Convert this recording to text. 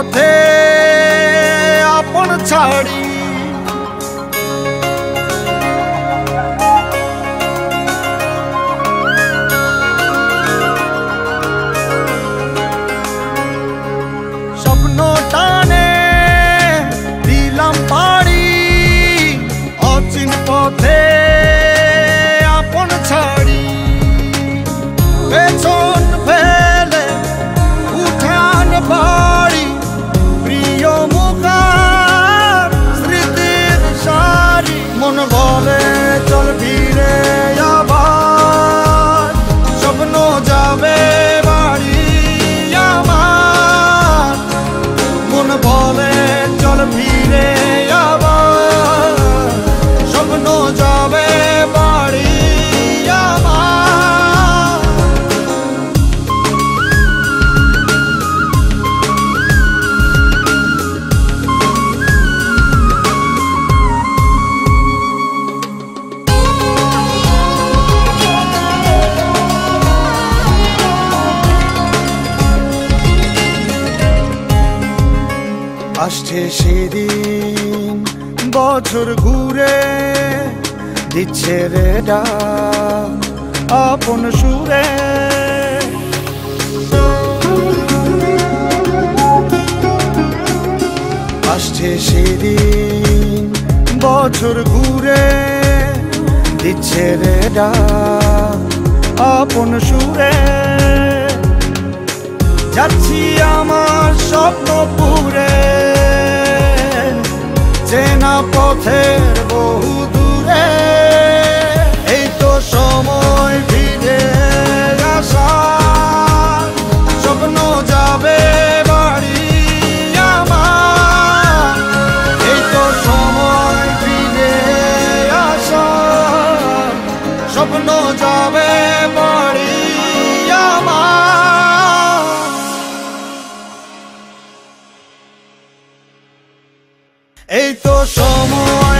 পথে আপন ছাড়ি স্বপ্ন টানে দিলাম পাড়ি অচিন পথে আপন ছাড়ি পেছন ফেলে উঠান বাড়ি প্রিয় মুখার স্মৃতির সারি মন বলে চল ফিরে আবার স্বপ্ন যাবে বাড়ি আমার মন বলে চল ফিরে আবার স্বপ্ন যাবে বাড়ি আমার আসছে সেদিন বছর ঘুরে দিচ্ছে রে ডাক আপন সুরে আসছে সেদিন বছর ঘুরে দিচ্ছে রে ডাক আপন সুরে যাচ্ছি আমার স্বপ্ন পুরে চেনা পথের বহু দূরে এই তো সময় ফিরে আসার স্বপ্ন যাবে বাড়ি আমার এই তো সময় ফিরে আসার স্বপ্ন যাবে বাড়ি আমার এই তো সময়